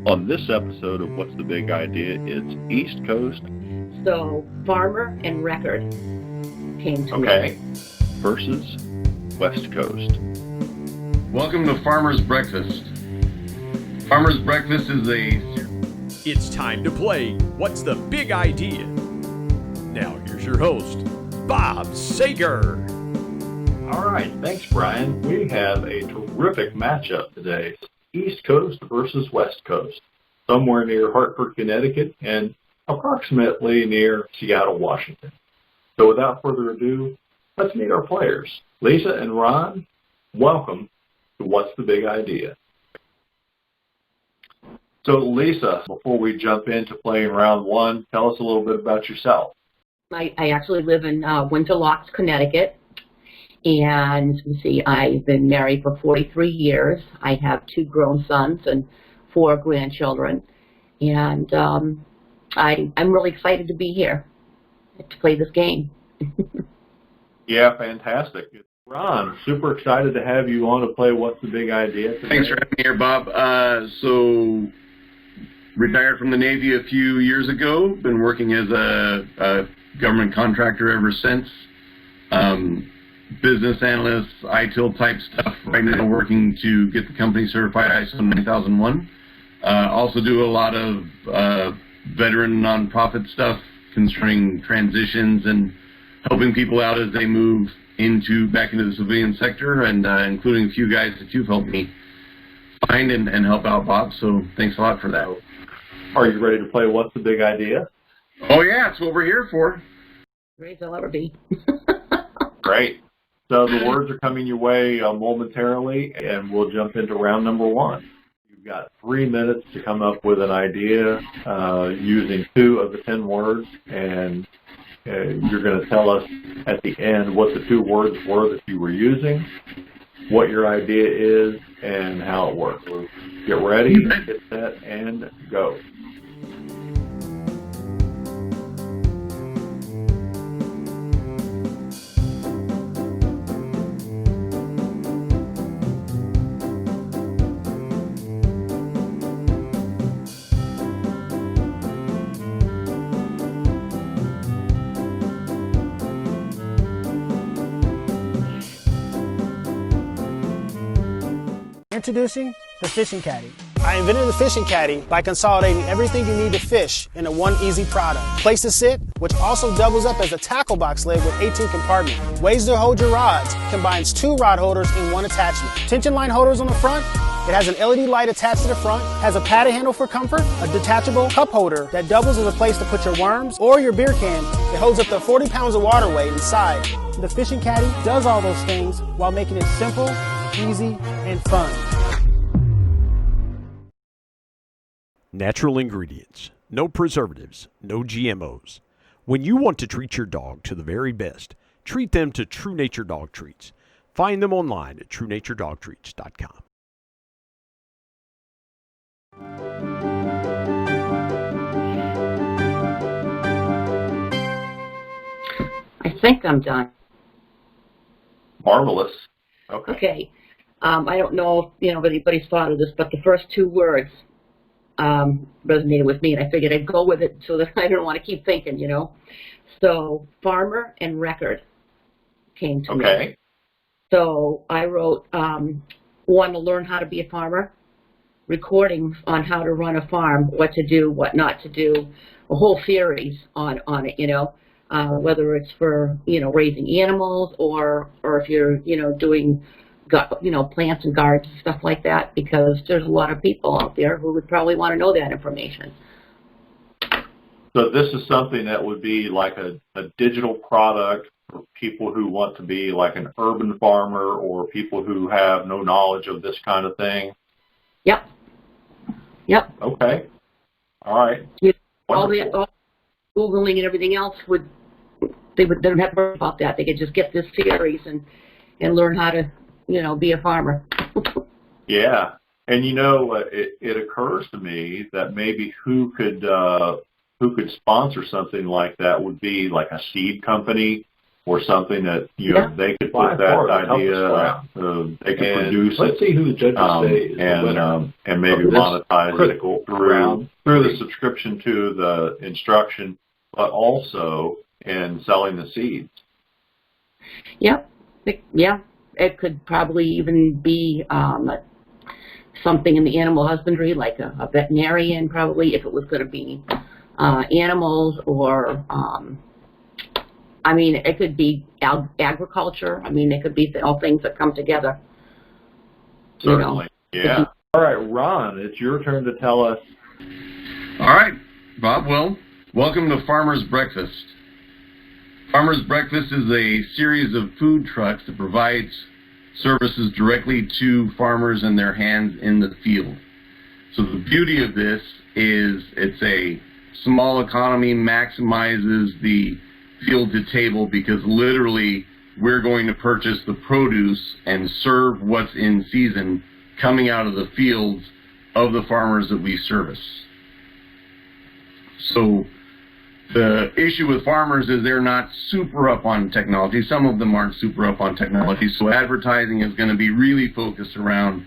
On this episode of What's the Big Idea, it's East Coast. So farmer and record came to me. Versus West Coast. Welcome to Farmer's Breakfast. Farmer's Breakfast is It's time to play What's the Big Idea? Now here's your host, Bob Sager. All right, thanks, Brian. We have a terrific matchup today. East Coast versus West Coast, somewhere near Hartford, Connecticut, and approximately near Seattle, Washington. So without further ado, let's meet our players. Lisa and Ron, welcome to What's the Big Idea? So Lisa, before we jump into playing round one, tell us a little bit about yourself. I actually live in Winter Locks, Connecticut. And you see, I've been married for 43 years. I have 2 grown sons and 4 grandchildren. And I'm really excited to be here to play this game. Yeah, fantastic. Ron, super excited to have you on to play What's the Big Idea today. Thanks for having me here, Bob. So, retired from the Navy a few years ago. Been working as a government contractor ever since. Business analyst, ITIL type stuff. Right now working to get the company certified ISO 9001. Also do a lot of veteran nonprofit stuff concerning transitions and helping people out as they move back into the civilian sector, and including a few guys that you've helped me find and help out, Bob. So thanks a lot for that. Are you ready to play What's the Big Idea? Oh yeah, that's what we're here for. Great as I'll ever be. Great. So the words are coming your way momentarily, and we'll jump into round number one. You've got 3 minutes to come up with an idea using 2 of the 10 words, and you're going to tell us at the end what the 2 words were that you were using, what your idea is, and how it works. So get ready, get set, and go. Introducing the Fishing Caddy. I invented the Fishing Caddy by consolidating everything you need to fish into one easy product. Place to sit, which also doubles up as a tackle box lid with 18 compartments. Ways to hold your rods, combines 2 rod holders in one attachment. Tension line holders on the front. It has an LED light attached to the front, has a padded handle for comfort, a detachable cup holder that doubles as a place to put your worms or your beer can. It holds up to 40 pounds of water weight inside. The Fishing Caddy does all those things while making it simple, easy, and fun. Natural ingredients, no preservatives, no GMOs. When you want to treat your dog to the very best, treat them to True Nature Dog Treats. Find them online at TrueNatureDogTreats.com. I think I'm done. Marvelous. Okay. I don't know if anybody's thought of this, but the first 2 words resonated with me, and I figured I'd go with it so that I don't want to keep thinking, So farmer and record came to me. So I wrote, want to learn how to be a farmer, recordings on how to run a farm, what to do, what not to do, a whole series on it, whether it's for, raising animals or if you're, doing plants and gardens, stuff like that, because there's a lot of people out there who would probably want to know that information. So this is something that would be like a digital product for people who want to be like an urban farmer or people who have no knowledge of this kind of thing? Yep. Okay. All right. All Googling and everything else they don't have to worry about that. They could just get this series and learn how to be a farmer. Yeah. And it occurs to me that maybe who could sponsor something like that would be like a seed company or something that, you know, they could put that idea, they could produce it. Let's see who the judges say is the winner. And maybe monetize it through the subscription to the instruction, but also in selling the seeds. Yep. Yeah. It could probably even be something in the animal husbandry, like a veterinarian, probably, if it was going to be animals, or I mean, it could be agriculture. I mean, it could be all things that come together. Certainly. You know. Yeah. All right, Ron, it's your turn to tell us. All right, Bob. Well, welcome to Farmer's Breakfast. Farmer's Breakfast is a series of food trucks that provides services directly to farmers and their hands in the field. So the beauty of this is it's a small economy, maximizes the field to table, because literally we're going to purchase the produce and serve what's in season coming out of the fields of the farmers that we service. So the issue with farmers is they're not super up on technology. Some of them aren't super up on technology. So advertising is going to be really focused around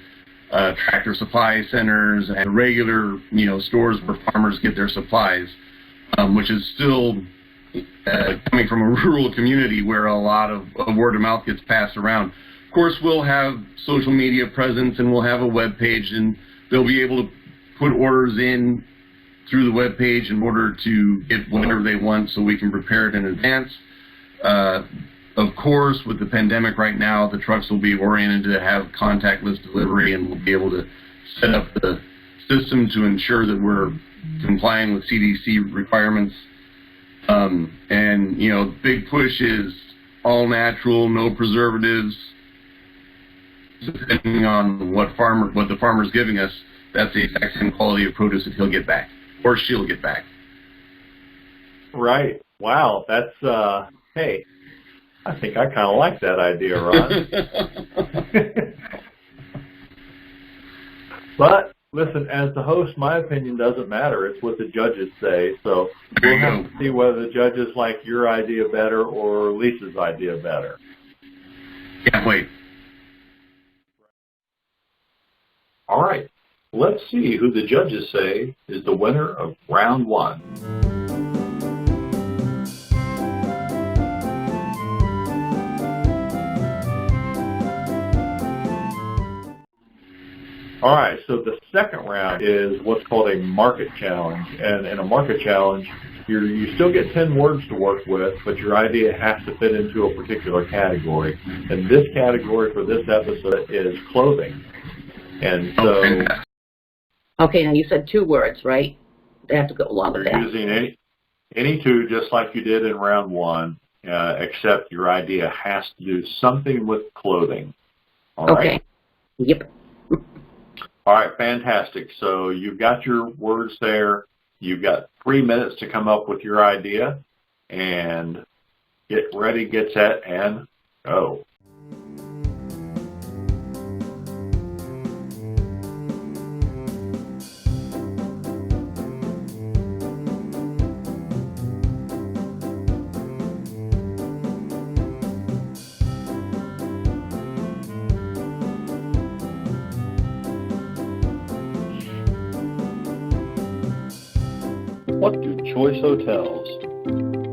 tractor supply centers and regular, you know, stores where farmers get their supplies, which is still coming from a rural community where a lot of word of mouth gets passed around. Of course, we'll have social media presence, and we'll have a web page, and they'll be able to put orders in through the web page in order to get whatever they want, so we can prepare it in advance. Of course, with the pandemic right now, the trucks will be oriented to have contactless delivery, and we'll be able to set up the system to ensure that we're complying with CDC requirements. And, you know, big push is all natural, no preservatives. Depending on what the farmer's giving us, that's the exact same quality of produce that he'll get back, or she'll get back. Right. Wow. That's, hey, I think I kind of like that idea, Ron. But, listen, as the host, my opinion doesn't matter. It's what the judges say. So we'll have to see whether the judges like your idea better or Lisa's idea better. Can't wait. All right. Let's see who the judges say is the winner of round one. All right, so the second round is what's called a market challenge. And in a market challenge, you still get 10 words to work with, but your idea has to fit into a particular category. And this category for this episode is clothing. And so... Okay, now you said 2 words, right? They have to go along with that. Using any 2, just like you did in round 1, except your idea has to do something with clothing. All right? Okay. Yep. All right, fantastic. So you've got your words there. You've got 3 minutes to come up with your idea. And get ready, get set, and go. What do Choice Hotels,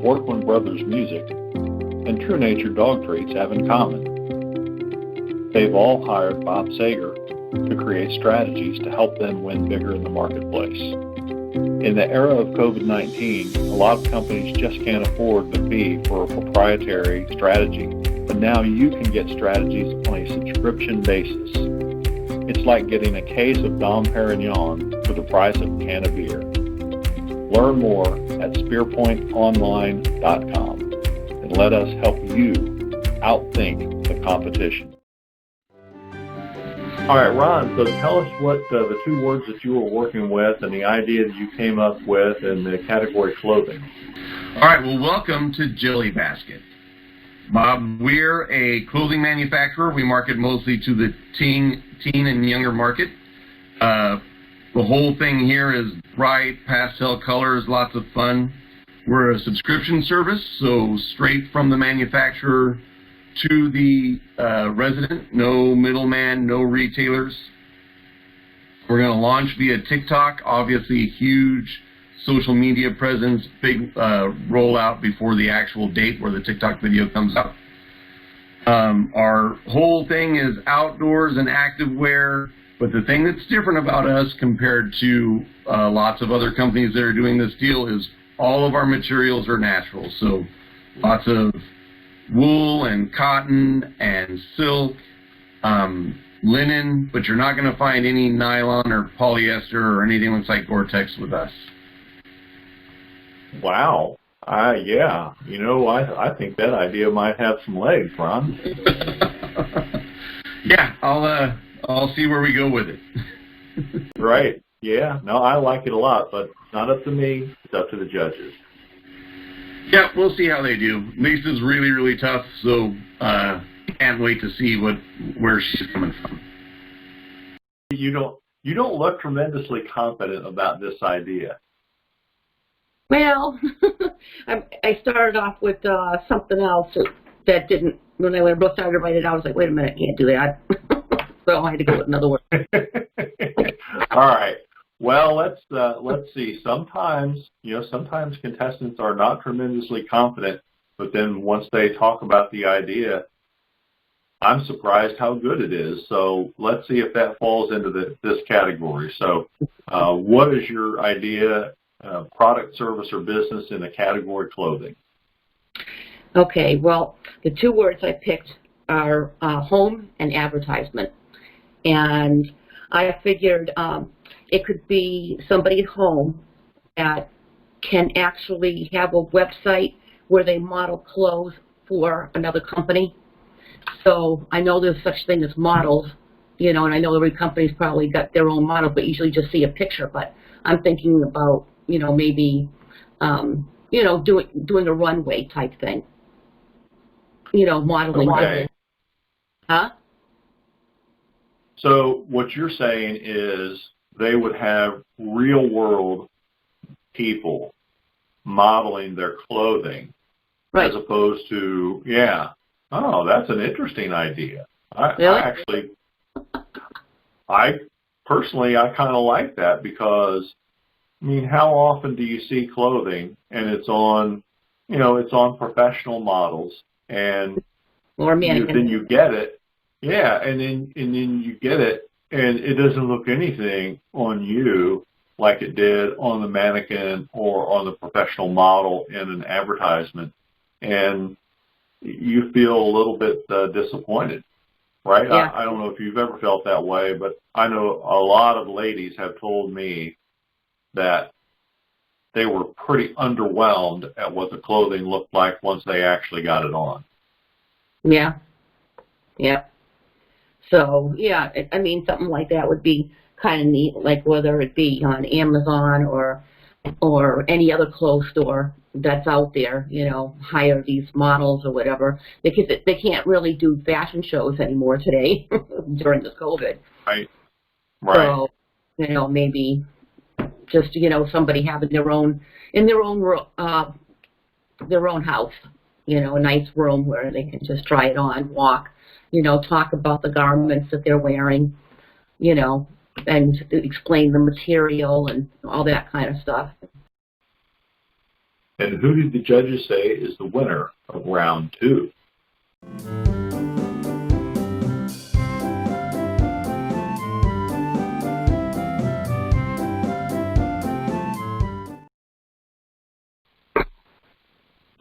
Workman Brothers Music, and True Nature Dog Treats have in common? They've all hired Bob Sager to create strategies to help them win bigger in the marketplace. In the era of COVID-19, a lot of companies just can't afford the fee for a proprietary strategy, but now you can get strategies on a subscription basis. It's like getting a case of Dom Perignon for the price of a can of beer. Learn more at spearpointonline.com and let us help you outthink the competition. All right, Ron, so tell us what the 2 words that you were working with and the idea that you came up with in the category clothing. All right, well, welcome to Jelly Basket. Bob, we're a clothing manufacturer. We market mostly to the teen and younger market. The whole thing here is bright pastel colors, lots of fun. We're a subscription service, so straight from the manufacturer to the resident, no middleman, no retailers. We're going to launch via TikTok, obviously huge social media presence, big rollout before the actual date where the TikTok video comes out. Our whole thing is outdoors and active wear, but the thing that's different about us compared to lots of other companies that are doing this deal is all of our materials are natural. So lots of wool and cotton and silk, linen, but you're not going to find any nylon or polyester or anything that looks like Gore-Tex with us. Wow. Yeah. You know, I think that idea might have some legs, Ron. Yeah, I'll see where we go with it. Right. Yeah. No, I like it a lot, but it's not up to me. It's up to the judges. Yeah, we'll see how they do. Lisa's really, really tough, so can't wait to see where she's coming from. You don't look tremendously confident about this idea. Well, I started off with something else that didn't. When I started to write it out, I was like, wait a minute, I can't do that. So I had to go with another word. All right. Well, let's see. Sometimes contestants are not tremendously confident, but then once they talk about the idea, I'm surprised how good it is. So let's see if that falls into this category. So what is your idea, product, service, or business in the category clothing? Okay, well, the two words I picked are home and advertisement. And I figured it could be somebody at home that can actually have a website where they model clothes for another company. So I know there's such thing as models, and I know every company's probably got their own model, but usually just see a picture. But I'm thinking about, maybe, doing a runway type thing, modeling. Okay. Huh? So what you're saying is they would have real-world people modeling thetheir clothing, Right. as opposed to, yeah. Oh, that's an interesting idea. Really? I personally kind of like that because, I mean, how often do you see clothing and it's on professional models and Or mannequin. then you get it, yeah, and then you get it and it doesn't look anything on you like it did on the mannequin or on the professional model in an advertisement, and you feel a little bit disappointed, right? Yeah. I don't know if you've ever felt that way, but I know a lot of ladies have told me that they were pretty underwhelmed at what the clothing looked like once they actually got it on. Yeah. Yeah. So, yeah, I mean, something like that would be kind of neat, like whether it be on Amazon or any other clothes store that's out there, hire these models or whatever. Because they can't really do fashion shows anymore today during this COVID. Right. So, maybe just, somebody having their own house, a nice room where they can just try it on, walk, talk about the garments that they're wearing, and explain the material and all that kind of stuff. And who did the judges say is the winner of round 2?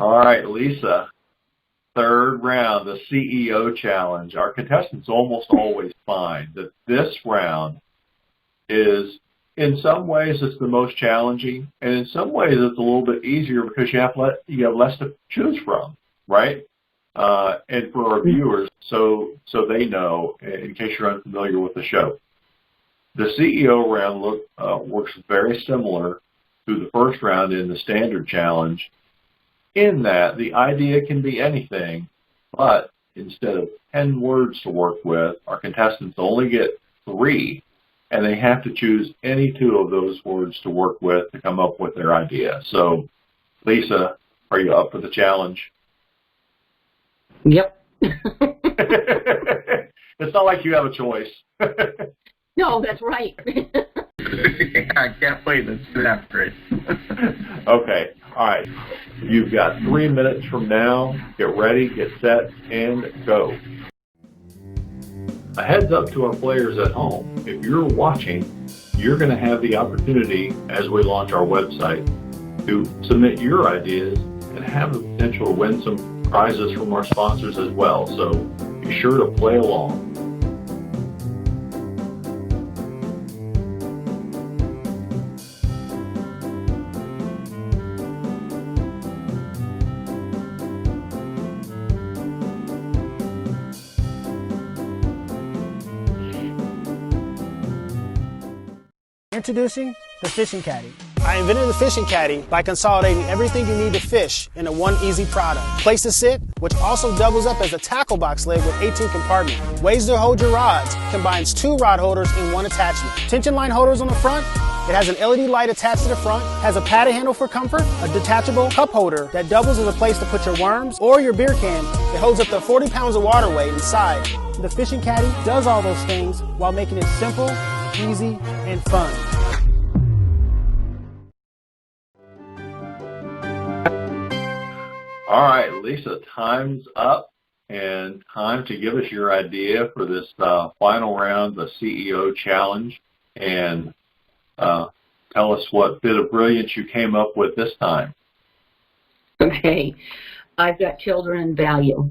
All right, Lisa, third round, the CEO challenge. Our contestants almost always find that this round is, in some ways, it's the most challenging, and in some ways, it's a little bit easier because you have less to choose from, right? And for our viewers, so they know, in case you're unfamiliar with the show, the CEO round works very similar to the first round in the standard challenge, in that the idea can be anything, but instead of 10 words to work with, our contestants only get 3. And they have to choose any 2 of those words to work with to come up with their idea. So Lisa, are you up for the challenge? Yep. It's not like you have a choice. No, that's right. I can't wait. Let's do that. Great. Okay. All right. You've got 3 minutes from now. Get ready, get set, and go. A heads up to our players at home. If you're watching, you're going to have the opportunity as we launch our website to submit your ideas and have the potential to win some prizes from our sponsors as well. So be sure to play along. Introducing the Fishing Caddy. I invented the Fishing Caddy by consolidating everything you need to fish into one easy product. Place to sit, which also doubles up as a tackle box lid with 18 compartments. Ways to hold your rods, combines 2 rod holders in one attachment. Tension line holders on the front. It has an LED light attached to the front, has a padded handle for comfort, a detachable cup holder that doubles as a place to put your worms or your beer can. It holds up to 40 pounds of water weight inside. The Fishing Caddy does all those things while making it simple, easy, and fun. All right, Lisa, time's up, and time to give us your idea for this final round, the CEO Challenge, and tell us what bit of brilliance you came up with this time. Okay. I've got children and value.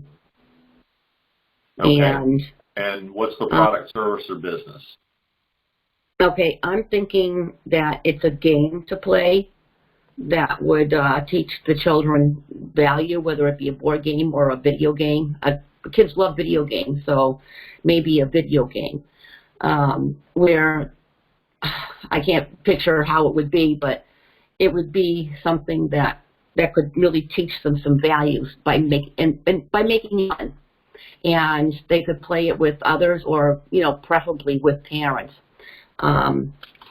Okay. And what's the product, service, or business? Okay, I'm thinking that it's a game to play that would teach the children value, whether it be a board game or a video game. Kids love video games, so maybe a video game where I can't picture how it would be, but it would be something that could really teach them some values by making it fun. And they could play it with others or, preferably with parents.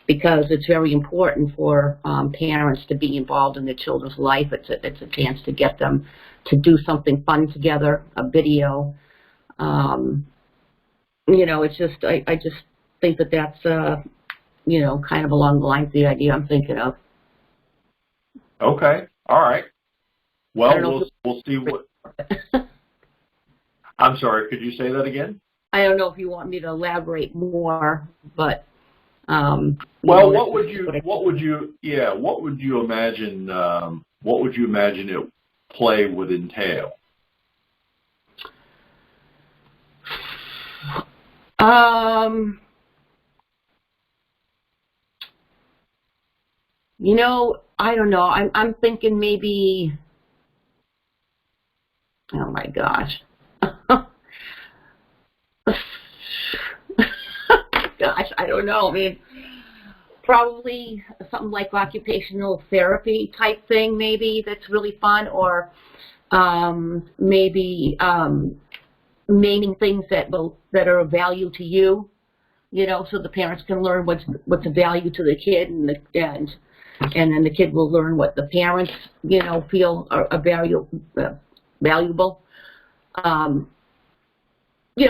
Because it's very important for parents to be involved in their children's life. It's a chance to get them to do something fun together, a video. It's just, I just think that's, kind of along the lines of the idea I'm thinking of. Okay. All right. Well, we'll see what... I'm sorry, could you say that again? I don't know if you want me to elaborate more, but... what would you imagine it play would entail? I don't know. I'm thinking maybe. Oh my gosh. Gosh, I don't know. I mean, probably something like occupational therapy type thing, maybe, that's really fun, or maybe naming things that are of value to you, so the parents can learn what's a value to the kid, and then the kid will learn what the parents, feel are valuable.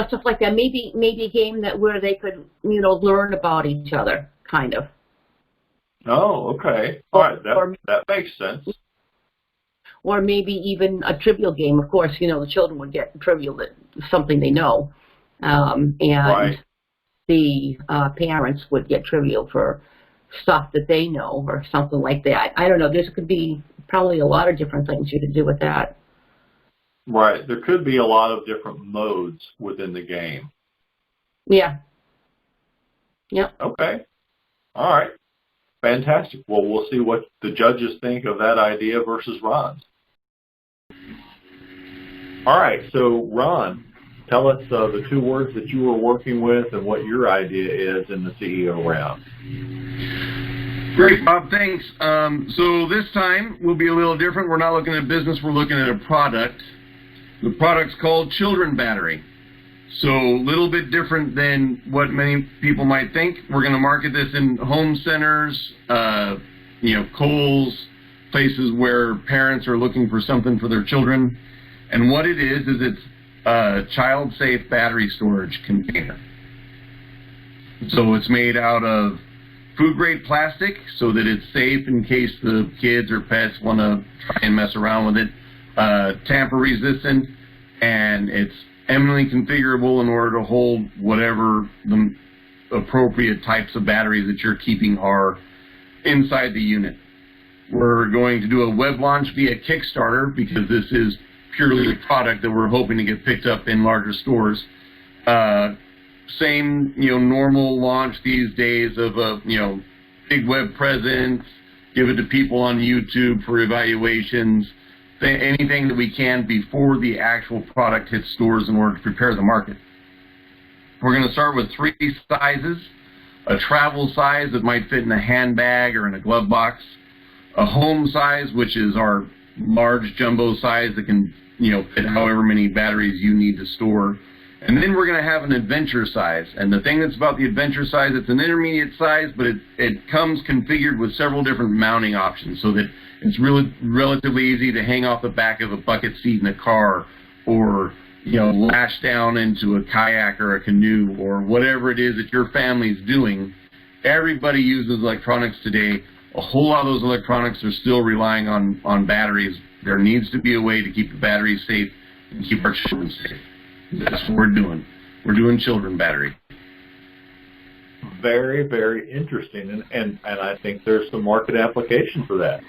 Stuff like that. Maybe a game where they could, learn about each other, kind of. Oh, okay. All right, that makes sense. Or maybe even a trivial game. Of course, the children would get trivial, something they know, and right. The parents would get trivial for stuff that they know or something like that. I don't know. There could be probably a lot of different things you could do with that. Right. There could be a lot of different modes within the game. Yeah. Yep. Okay. All right. Fantastic. Well, we'll see what the judges think of that idea versus Ron's. All right. So, Ron, tell us the 2 words that you were working with and what your idea is in the CEO round. Great, Bob. Thanks. So this time will be a little different. We're not looking at business. We're looking at a product. The product's called Children Battery. So a little bit different than what many people might think. We're going to market this in home centers, Kohl's, places where parents are looking for something for their children. And what it is it's a child-safe battery storage container. So it's made out of food-grade plastic so that it's safe in case the kids or pets want to try and mess around with it. Tamper-resistant, and it's eminently configurable in order to hold whatever the appropriate types of batteries that you're keeping are inside the unit. We're going to do a web launch via Kickstarter because this is purely a product that we're hoping to get picked up in larger stores. Same, normal launch these days of a, big web presence, give it to people on YouTube for evaluations, anything that we can before the actual product hits stores in order to prepare the market. We're going to start with 3 sizes: a travel size that might fit in a handbag or in a glove box, a home size, which is our large jumbo size that can, fit however many batteries you need to store. And then we're going to have an adventure size. And the thing that's about the adventure size, it's an intermediate size, but it comes configured with several different mounting options so that it's really relatively easy to hang off the back of a bucket seat in a car, or lash down into a kayak or a canoe, or whatever it is that your family's doing. Everybody uses electronics today. A whole lot of those electronics are still relying on batteries. There needs to be a way to keep the batteries safe and keep our children safe. That's what we're doing. We're doing children battery. Very, very interesting, and I think there's some market application for that.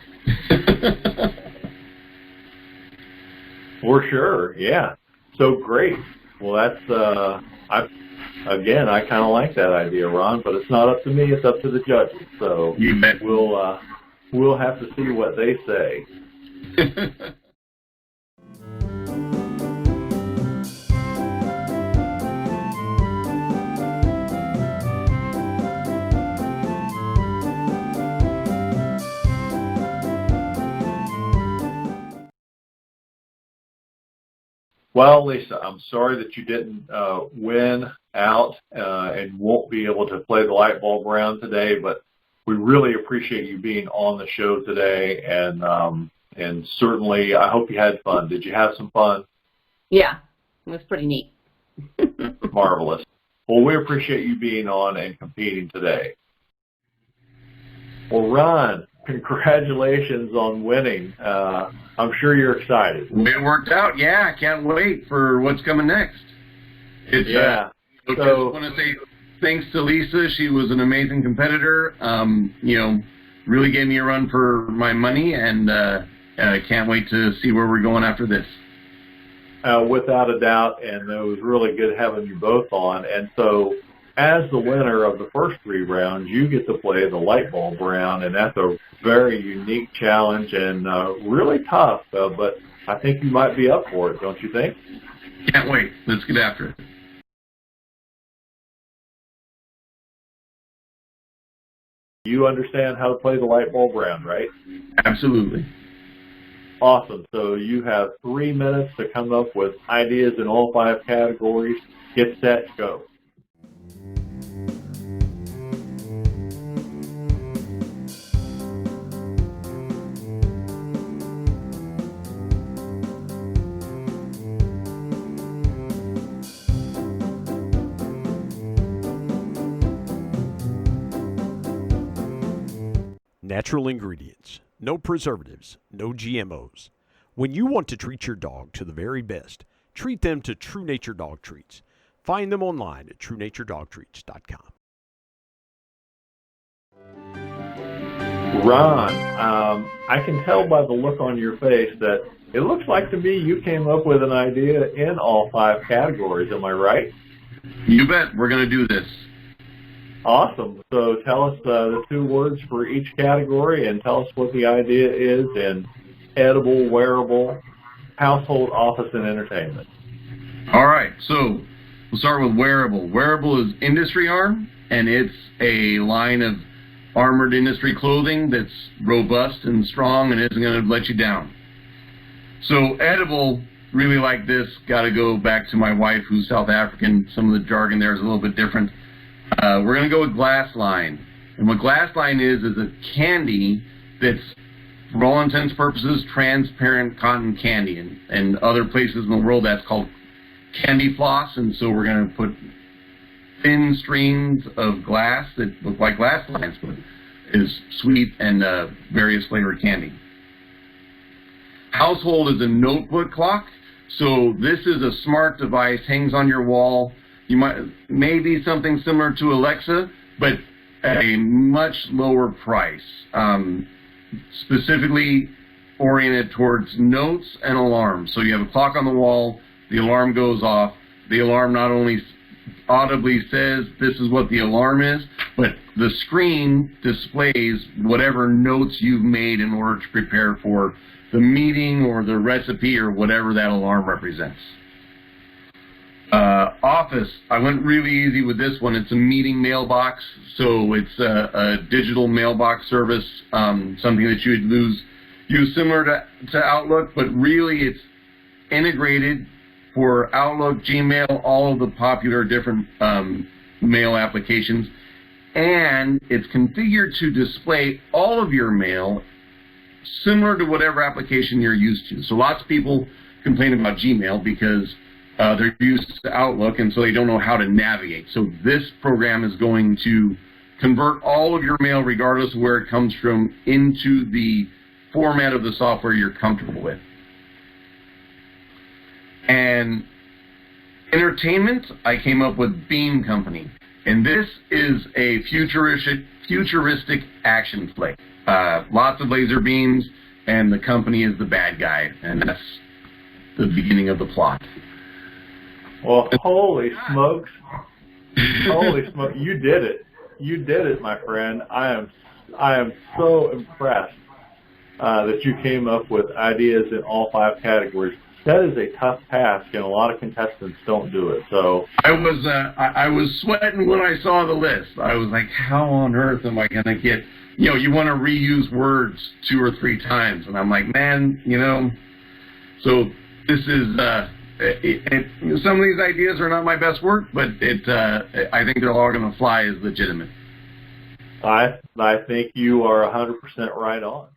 For sure, yeah. So great. Well, that's I kind of like that idea, Ron. But it's not up to me; it's up to the judges. So you bet. We'll have to see what they say. Well, Lisa, I'm sorry that you didn't win out and won't be able to play the light bulb round today, but we really appreciate you being on the show today, and certainly I hope you had fun. Did you have some fun? Yeah, it was pretty neat. Marvelous. Well, we appreciate you being on and competing today. Well, Ron, congratulations on winning. I'm sure you're excited. It worked out. Yeah, I can't wait for what's coming next. Yeah. So just want to say thanks to Lisa. She was an amazing competitor. Really gave me a run for my money, and I can't wait to see where we're going after this. Without a doubt, and it was really good having you both on. And so, as the winner of the first 3 rounds, you get to play the light bulb round, and that's a very unique challenge and really tough, but I think you might be up for it, don't you think? Can't wait. Let's get after it. You understand how to play the light bulb round, right? Absolutely. Awesome. So you have 3 minutes to come up with ideas in all 5 categories. Get set, go. Natural ingredients, no preservatives, no GMOs. When you want to treat your dog to the very best, treat them to True Nature Dog Treats. Find them online at TrueNatureDogTreats.com. Ron, I can tell by the look on your face that it looks like to me you came up with an idea in all 5 categories. Am I right? You bet. We're going to do this. Awesome. So tell us the 2 words for each category, and tell us what the idea is in edible, wearable, household, office, and entertainment. All right. So we'll start with wearable. Wearable is Industry Arm, and it's a line of armored industry clothing that's robust and strong and isn't going to let you down. So edible, really like this, got to go back to my wife who's South African. Some of the jargon there is a little bit different. We're going to go with Glass Line. And what Glass Line is a candy that's for all intents and purposes, transparent cotton candy. And other places in the world, that's called candy floss. And so we're going to put thin streams of glass that look like glass lines, but is sweet and various flavored candy. Household is a notebook clock. So this is a smart device, hangs on your wall. You might maybe something similar to Alexa, but at a much lower price, specifically oriented towards notes and alarms. So you have a clock on the wall, the alarm goes off. The alarm not only audibly says this is what the alarm is, but the screen displays whatever notes you've made in order to prepare for the meeting or the recipe or whatever that alarm represents. Office, I went really easy with this one. It's a meeting mailbox, so it's a digital mailbox service, something that you would use similar to Outlook, but really it's integrated for Outlook, Gmail, all of the popular different mail applications, and it's configured to display all of your mail similar to whatever application you're used to. So lots of people complain about Gmail because they're used to Outlook, and so they don't know how to navigate. So this program is going to convert all of your mail, regardless of where it comes from, into the format of the software you're comfortable with. And entertainment, I came up with Beam Company. And this is a futuristic action flick. Lots of laser beams, and the company is the bad guy. And that's the beginning of the plot. Well, holy smokes. Holy smokes. You did it. You did it, my friend. I am so impressed that you came up with ideas in all 5 categories. That is a tough task, and a lot of contestants don't do it. So I was sweating when I saw the list. I was like, how on earth am I going to get, you want to reuse words 2 or 3 times. And I'm like, man, so this is, some of these ideas are not my best work, but I think they're all going to fly as legitimate. I think you are 100% right on.